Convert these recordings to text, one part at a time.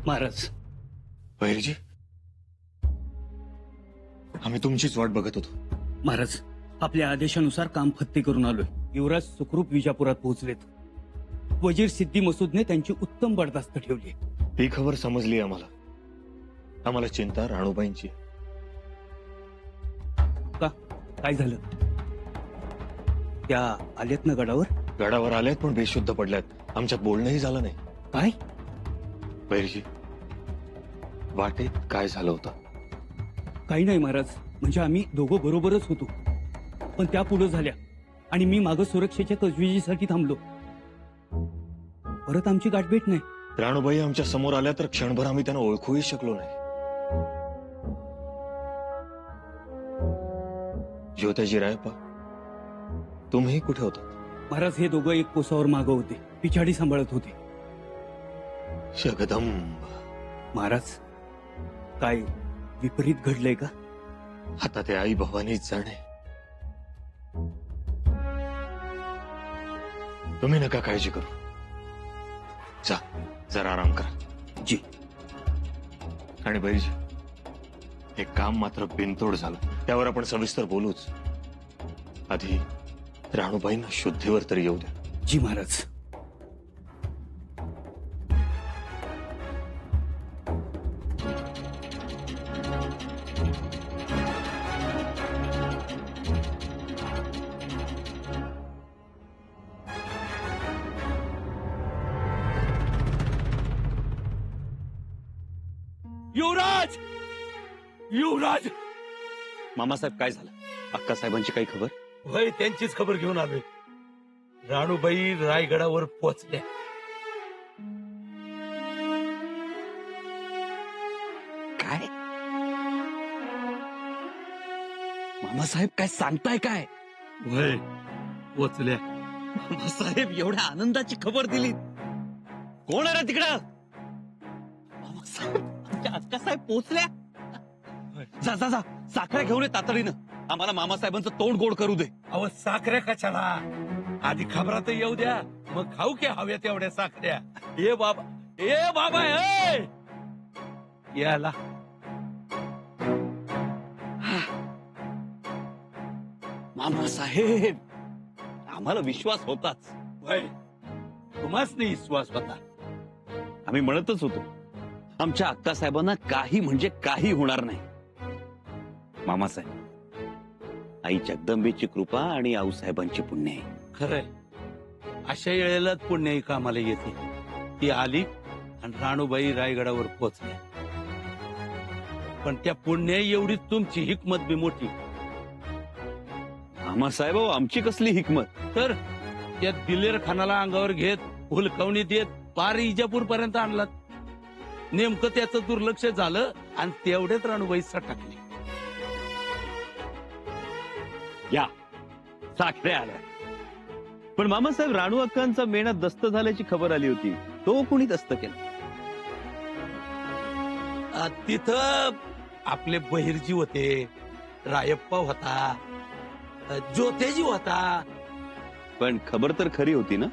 महाराज, बहिरजी, आम्ही तुमचीच वाट बघत होतो. महाराज, आपल्या आदेशानुसार काम फत्ते करून आलोय. युवराज सुखरूप विजापुरात पोहोचलेत. वजीर सिद्धी मसूदने त्यांची उत्तम बडदास्त ठेवली. ही खबर समजली आम्हाला. आम्हाला चिंता राणूबाईंची. का, काय झालं? त्या आल्यात ना गडावर? गडावर आल्यात पण बेशुद्ध पडल्यात. आमच्यात बोलणंही झालं नाही. काय? बहिरजी, वाटेत काय झालं होतं? काही नाही महाराज, म्हणजे आम्ही दोघं बरोबरच होतो, पण त्या पुढे झाल्या आणि मी मागं सुरक्षेच्या तजवीजीसाठी थांबलो. परत आमची गाठभेट नाही. राणूबाई आमच्या समोर आल्या तर क्षणभर आम्ही त्यांना ओळखूही शकलो नाही. ज्योत्याजी रायप्पा, तुम्ही कुठे होता? महाराज, हे दोघं एक कोसावर मागं होते, पिछाडी सांभाळत होते. जगदंब. महाराज, काय विपरीत घडलंय का? आता ते आई भवानीच जाणे. तुम्ही नका काळजी करू. जा, जरा आराम करा. जी. आणि बहिरजी, हे काम मात्र बिनतोड झालं. त्यावर आपण सविस्तर बोलूच. आधी राणूबाईंना शुद्धीवर तरी येऊ द्या. जी महाराज. युवराज! युवराज! मामासाहेब, काय झालं? अक्का साहेबांची काही खबर? होय, त्यांचीच खबर घेऊन आलोय. राणूबाई रायगडावर पोहोचल्या. काय? मामासाहेब, काय सांगताय काय? होय, पोहोचल्या. मामासाहेब, एवढ्या आनंदाची खबर दिली. कोण आहे रे तिकडं? मामासाहेब, आमच्या अक्का साहेब पोहोचल्या. जा जा जा, साखऱ्या घेऊन ये तातडीनं. आम्हाला मामासाहेबांचं तोंड गोड करू दे. अहो, साखऱ्या कशाला? आधी खबरा तर येऊ द्या, मग खाऊ की हव्या तेवढ्या साखऱ्या. ए बाबा, ए बाबा, ए याला. मामासाहेब, आम्हाला विश्वास होताच. होय, तुम्हाच नाही विश्वास होता. आम्ही म्हणतच होतो, आमच्या अक्का साहेबांना काही म्हणजे काही होणार नाही. मामासाहेब, आई जगदंबेची कृपा आणि आऊसाहेबांची पुण्य आहे. खरंय, अशा वेळेलाच पुण्याई कामाला येते. ती आली आणि राणूबाई रायगडावर पोहोचल्या. पण त्या पुण्याई एवढीच तुमची हिकमत बी मोठी. मामासाहेब, आमची कसली हिकमत? तर त्या दिलेर खानाला अंगावर घेत हुलकावणी देत पार इजापूर पर्यंत आणलात. नेमकं त्याचं दुर्लक्ष झालं आणि तेवढ्यात राणूबाई सटकली. या साखऱ्या आल्या. पण मामासाहेब, राणू अक्कांचा मेणा दस्त झाल्याची खबर आली होती. तो कोणी दस्त केला? तिथं आपले बहिरजी होते, रायप्पा होता, ज्योतेजी होता. पण खबर तर खरी होती ना?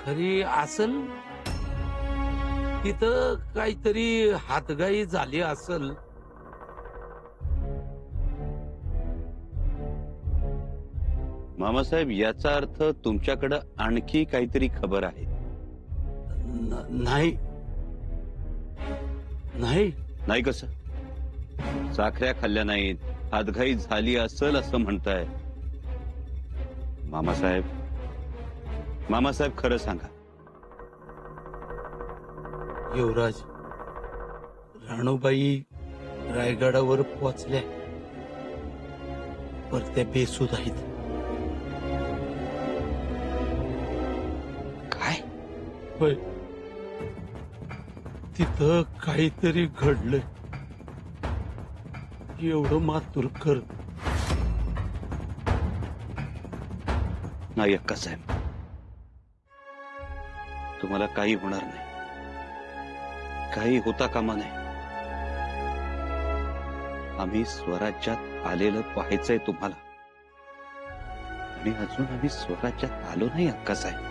खरी असल. तिथं काहीतरी हातगाई झाली असल. मामासाहेब, याचा अर्थ तुमच्याकडे आणखी काहीतरी खबर आहे. नाही नाही. नाही कसं? साखऱ्या खाल्ल्या नाहीत, हातघाई झाली असल असं म्हणताय. मामासाहेब, मामासाहेब, खरं सांगा. युवराज, राणूबाई रायगडावर पोहोचल्या, पर त्या बेसूद आहेत. काय? होय, तिथं काहीतरी घडलंय. एवढं मातुर कर. नाही अक्का साहेब, तुम्हाला काही होणार नाही. काही होता कामा नाही. आम्ही स्वराज्यात आलेलं पाहायचंय तुम्हाला. आणि अजून आम्ही स्वराज्यात आलो नाही अक्का साहेब.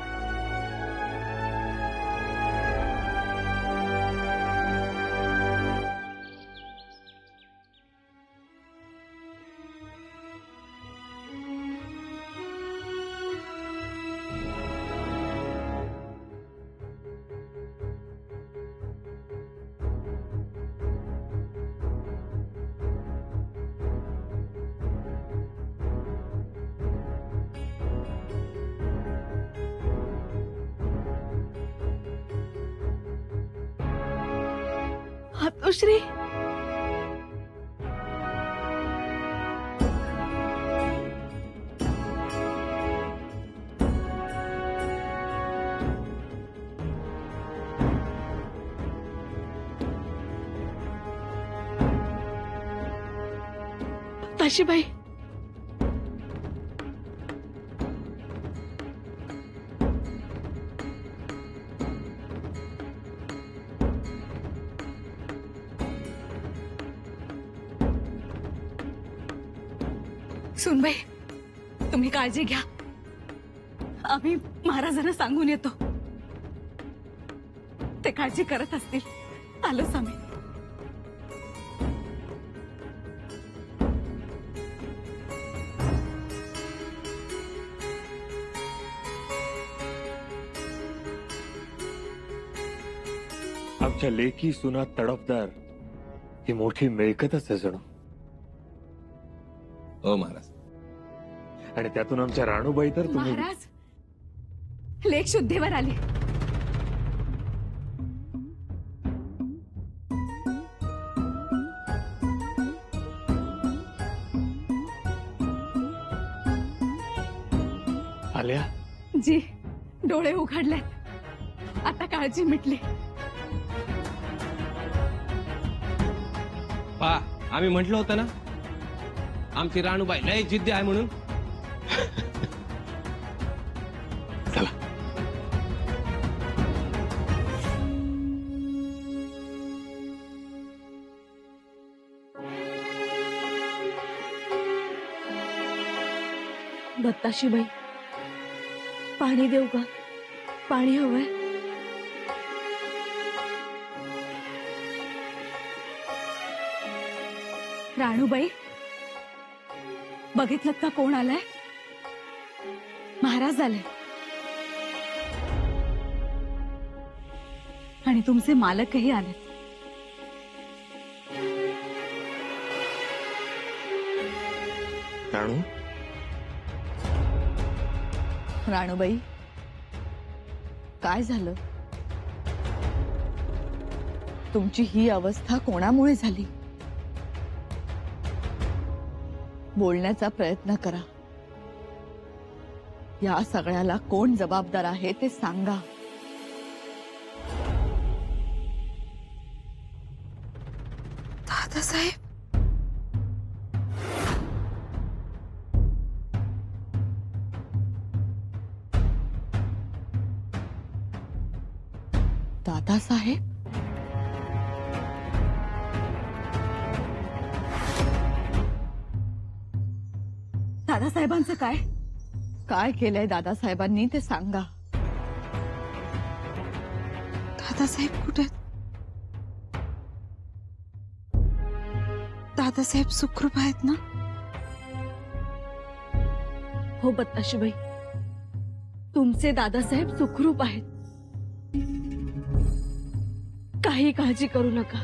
मातोश्री. ताशीबाई, सुनबाई, तुम्ही काळजी घ्या. आम्ही महाराजांना सांगून येतो. ते काळजी करत असतील. आलोच आम्ही. आमच्या लेकी सुना तडफदार ही मोठी मिळकतच आहे जणू. हो महाराज. आणि त्यातून आमच्या राणूबाई तर तुम्ही महाराज, लेख शुद्धीवर आली. आल्या. जी, डोळे उघडलेत. आता काळजी मिटली. पहा, आम्ही म्हटलं होतं ना आमची राणूबाई लय जिद्दी आहे म्हणून. चला. दत्ताशीबाई, पाणी देऊ का? पाणी हवंय. राणूबाई, बघितलं का कोण आलाय? महाराज आले. आणि तुमचे मालकही आले. राणू, राणूबाई, काय झालं? तुमची ही अवस्था कोणामुळे झाली? बोलण्याचा प्रयत्न करा. या सगळ्याला कोण जबाबदार आहे ते सांगा. दादासाहेब, दादासाहेब, दादासाहेबांचं काय? काय केलंय दादासाहेबांनी ते सांगा. दादासाहेब कुठे? दादासाहेब सुखरूप आहेत ना? हो बत्ताशीबाई, तुमचे दादासाहेब सुखरूप आहेत. काही काळजी करू नका.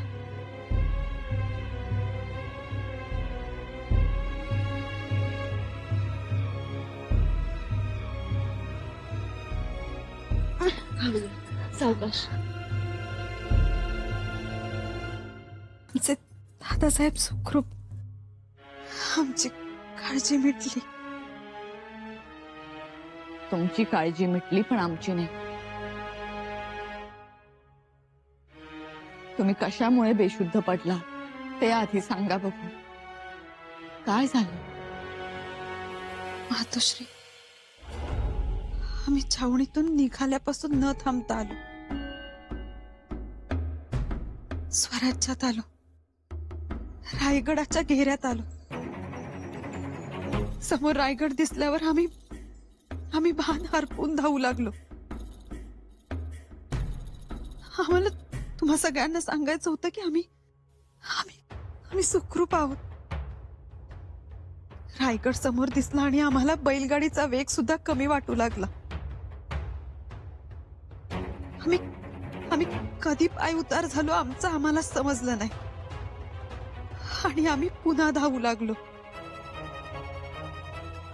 सावकाश. आमचे दादासाहेब सुखरूप. आमची काळजी मिटली. तुमची काळजी मिटली, पण आमची नाही. तुम्ही कशामुळे बेशुद्ध पडला ते आधी सांगा बघू. काय झालं? मातोश्री, आम्ही छावणीतून निघाल्यापासून न थांबता आलो. स्वराज्यात आलो. रायगडाच्या घेऱ्यात आलो. समोर रायगड दिसल्यावर आम्ही भान हरपून धावू लागलो. आम्हाला तुम्हा सगळ्यांना सांगायचं होतं की आम्ही सुखरूप आहोत. रायगड समोर दिसला आणि आम्हाला बैलगाडीचा वेग सुद्धा कमी वाटू लागला. आम्ही कधी पाय उतार झालो आमचं आम्हाला समजलं नाही. आणि आम्ही पुन्हा धावू लागलो.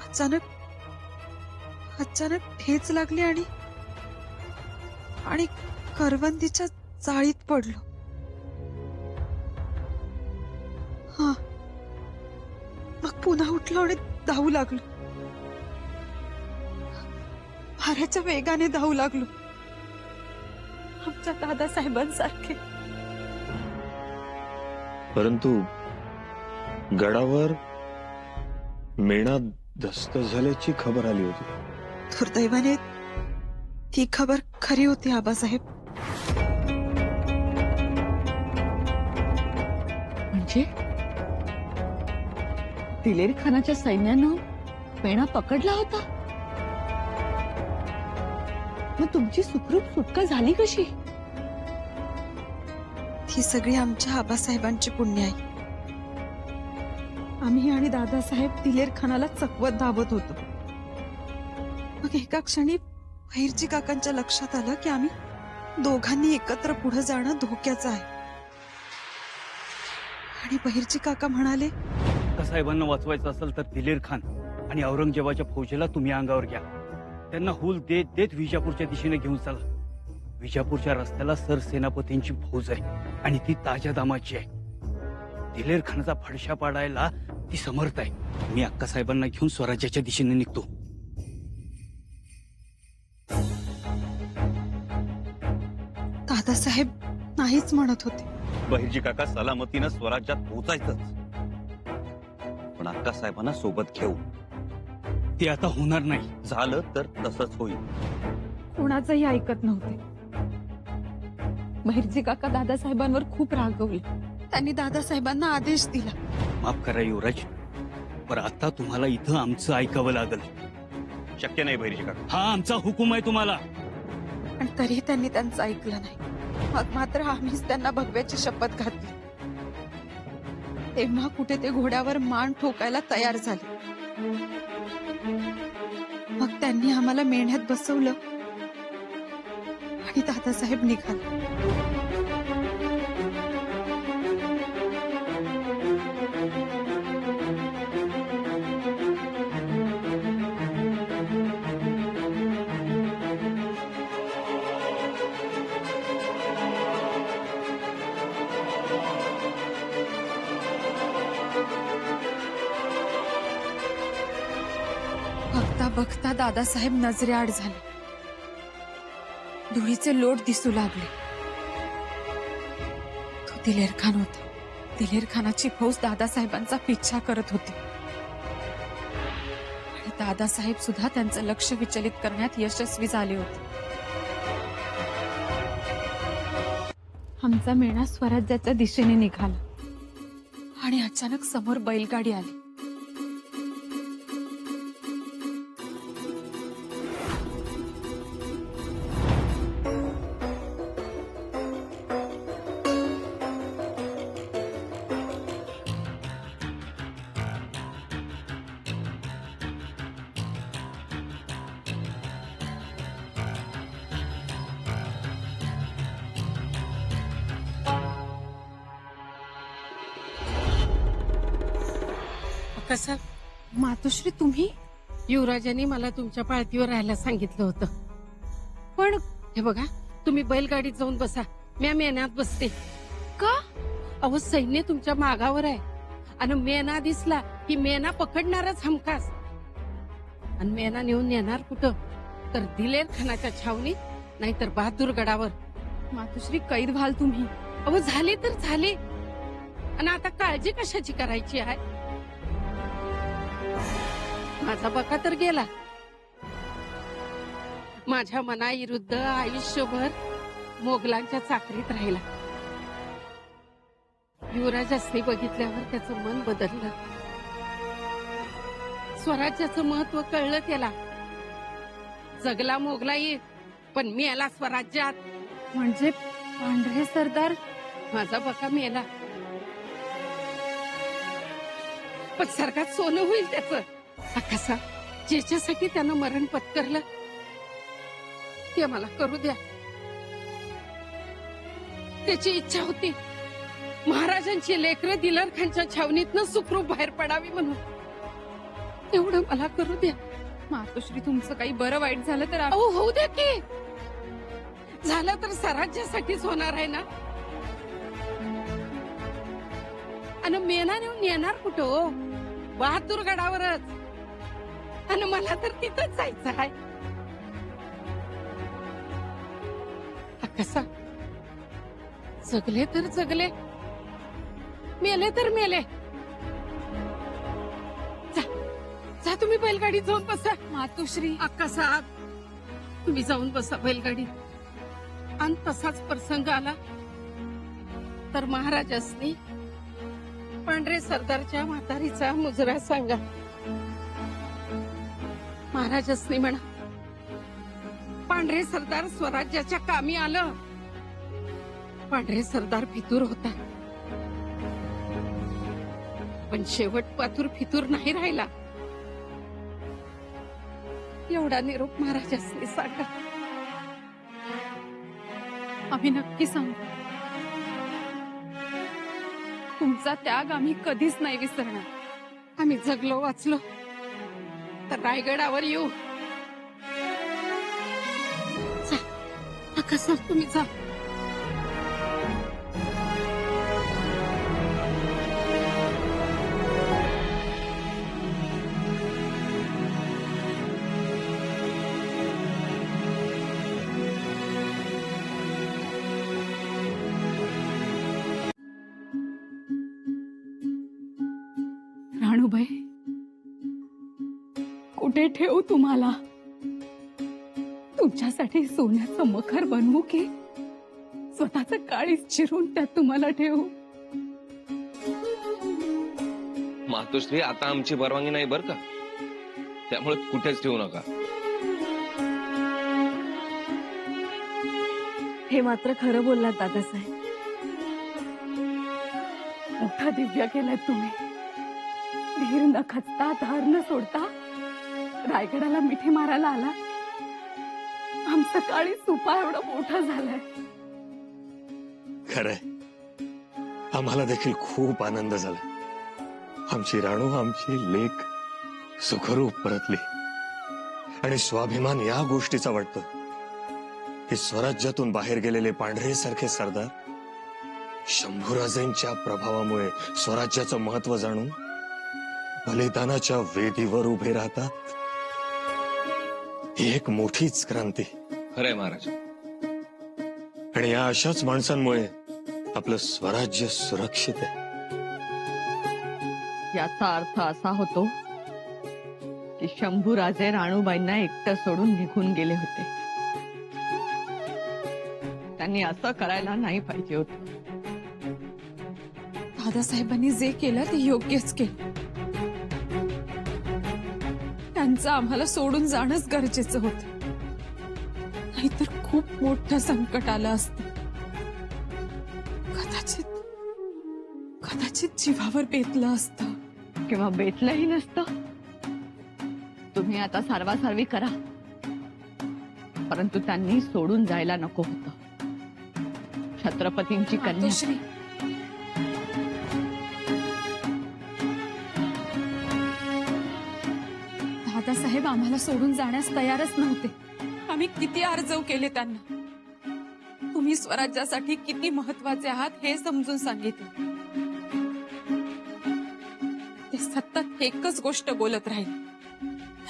अचानक ठेच लागली आणि करवंदीच्या जाळीत पडलो. पुन्हा उठलो आणि धावू लागलो. वाऱ्याच्या वेगाने धावू लागलो. आमच्या दादासाहेबांसारखे. परंतु गडावर मेणा दस्त झाल्याची खबर आली होती. दुर्दैवाने ती खबर खरी होती आबासाहेब. म्हणजे दिलेर खानाच्या सैन्यानं मेणा पकडला होता. मग तुमची सुखरूप सुटका झाली कशी? ही सगळी आमच्या आबासाहेबांची पुण्य आहे. आम्ही आणि दादासाहेब दिलेर खानाला चकवत धावत होतो. मग एका क्षणी भैरजी काकांच्या लक्षात आलं की आम्ही दोघांनी एकत्र पुढे जाणं धोक्याचं आहे. आणि भैरजी काका म्हणाले, साहेबांना वाचवायचं असेल तर दिलेर खान आणि औरंगजेबाच्या फौजेला तुम्ही अंगावर घ्या. त्यांना हुल देत देत विजापूरच्या दिशेने घेऊन चला. विजापूरच्या रस्त्याला सरसेनापतींची फौज आहे आणि ती ताज्या दामाची आहे. दिलेर खानाचा फडशा पाडायला ती समर्थ आहे. मी अक्कासाहेबांना घेऊन स्वराज्याच्या दिशेने निघतो. दादासाहेब नाहीच म्हणत होते. बहिर्जी काका सलामतीनं स्वराज्यात पोहोचायचंच, पण अक्का साहेबांना सोबत घेऊ. ते आता होणार नाही. झालं तर तसंच होईल. कोणाचंही ऐकत नव्हते. बहिर्जी काका दादासाहेबांवर खूप रागवले. त्यांनी दादासाहेबांना आदेश दिला, माफ करा युवराज, पण आता तुम्हाला इथं आमचं ऐकावं लागेल. शक्य नाही बहिर्जी काका. हा आमचा हुकूम आहे तुम्हाला. पण तरी त्यांनी त्यांचं ऐकलं नाही. मग मात्र आम्हीच त्यांना भगव्याची शपथ घातली. तेव्हा कुठे ते घोड्यावर मान ठोकायला तयार झाले. मग त्यांनी आम्हाला मेढ्यात बसवलं आणि दादासाहेब निघाले. बघता बघता दादासाहेब नजरेआड झाले. धुळीचे लोट दिसू लागले. तो दिलेर खान होता. दिलेर खानाची फौज दादासाहेबांचा पिच्छा करत होती आणि दादासाहेब सुद्धा त्यांचं लक्ष विचलित करण्यात यशस्वी झाले होते. आमचा मेणा स्वराज्याच्या दिशेने निघाला आणि अचानक समोर बैलगाडी आली. कसं मातोश्री तुम्ही? युवराजांनी मला तुमच्या पाळतीवर राहायला सांगितलं होतं. पण हे बघा, तुम्ही बैलगाडीत जाऊन बसा, मी मेनात बसते. का? अहो सैन्य तुमच्या मागावर आहे आणि मेना दिसला की मेना पकडणारच हमखास. आणि मेना नेऊन नेणार कुठं? तर दिलेर खानाच्या छावणीत, नाहीतर बहादूर गडावर. मातोश्री कैद व्हाल तुम्ही. अहो झाली तर झाली, आणि आता काळजी कशाची करायची आहे? माझा बका तर गेला. माझ्या मनाविरुद्ध आयुष्यभर मोगलांच्या चाकरीत राहिला. युवराजासनी बघितल्यावर त्याचं मन बदललं. स्वराज्याचं महत्व कळलं त्याला. जगला मोगला येईल, पण मेला स्वराज्यात. म्हणजे पांढरे सरदार? माझा बका मेला, पण सरकार सोनं होईल त्याचं. कसा ज्याच्यासाठी त्यानं मरण पत्करलं ते मला करू द्या. त्याची इच्छा होती महाराजांची लेकरं दिलेर खानच्या छावणीतनं सुखरूप बाहेर पडावी म्हणून. एवढं मला करू द्या. मातोश्री तुमचं काही बरं वाईट झालं तर अहो होऊ द्या की. झालं तर स्वराज्यासाठीच होणार आहे ना. आणि मेना नेऊन येणार कुठं? बहादूरगडावरच. आणि मला तर तिथंच जायचं आहे. कसा जगले तर जगले, मेले तर मेले. जा जा, तुम्ही बैलगाडीत जाऊन बसा. मातोश्री, अक्का साहेब, तुम्ही जाऊन बसा बैलगाडीत. आणि तसाच प्रसंग आला तर महाराजांनी पांढरे सरदारच्या म्हातारीचा मुजरा सांगा. महाराजांनी म्हणा, पांढरे सरदार स्वराज्याच्या कामी आलं. पांढरे सरदार फितूर होता, पण शेवट पातूर फितूर नाही राहिला. एवढा निरोप महाराजांनी सांगा. आम्ही नक्की सांगू. तुमचा त्याग आम्ही कधीच नाही विसरणार. आम्ही जगलो वाचलो तर रायगडावर येऊ. कसं तुम्ही जा. राणूबाई, कुठे ठेवू तुम्हाला? तुमच्यासाठी सोन्याचं मखर बनवू की स्वतःच काळीच चिरून त्यात तुम्हाला ठेवू? मातोश्री, आता आमची परवानगी नाही बर का, त्यामुळे कुठेच ठेवू नका. हे मात्र खरं बोललात दादासाहेब. मोठा दिव्य केलाय तुम्ही. धीर न खचता, धार न सोडता रायगडाला मिठी मारायला आला. आमचं काळी सुपा एवढा मोठा झालाय. खरंय, आम्हाला देखील खूप आनंद झाला. आमची राणू, आमची लेक सुखरूप परतली. आणि स्वाभिमान या गोष्टीचा वाटतो की स्वराज्यातून बाहेर गेलेले पांढरे सारखे सरदार शंभूराजेंच्या प्रभावामुळे स्वराज्याचं महत्व जाणून बलिदानाच्या वेदीवर उभे राहतात. ही एक मोठीच क्रांती. खरंय महाराज. आणि या अशाच माणसांमुळे आपलं स्वराज्य सुरक्षित आहे. याचा अर्थ असा होतो की शंभूराजे राणूबाईंना एकटं सोडून निघून गेले होते. त्यांनी असं करायला नाही पाहिजे होतं. दादासाहेबांनी जे केलं ते योग्यच केलं. त्यांचं आम्हाला सोडून जाणंच गरजेचं होतं. नाहीतर खूप मोठं संकट आलं असतं. कदाचित जीवावर बेतलं असतं. किंवा बेतलंही नसतं. तुम्ही आता सारवासारवी करा, परंतु त्यांनी सोडून जायला नको होतं. छत्रपतींची कन्या. मातोश्री, दादासाहेब आम्हाला सोडून जाण्यास तयारच नव्हते. आम्ही किती अर्जव केले त्यांना. तुम्ही स्वराज्यासाठी किती महत्वाचे आहात हे समजून सांगितलं. ते सतत एकच गोष्ट बोलत राहील,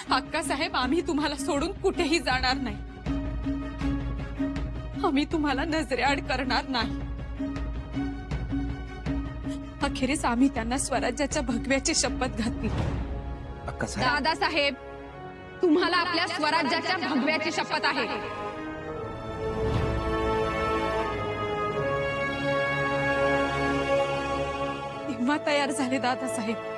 अक्कासाहेब आम्ही तुम्हाला सोडून कुठेही जाणार नाही. आम्ही तुम्हाला नजरेआड करणार नाही. अखेरीस आम्ही त्यांना स्वराज्याच्या भगव्याची शपथ घातली. दादासाहेब, तुम्हाला आपल्या स्वराज्याच्या भगव्याची शपथ आहे. तेव्हा तयार झाले दादासाहेब.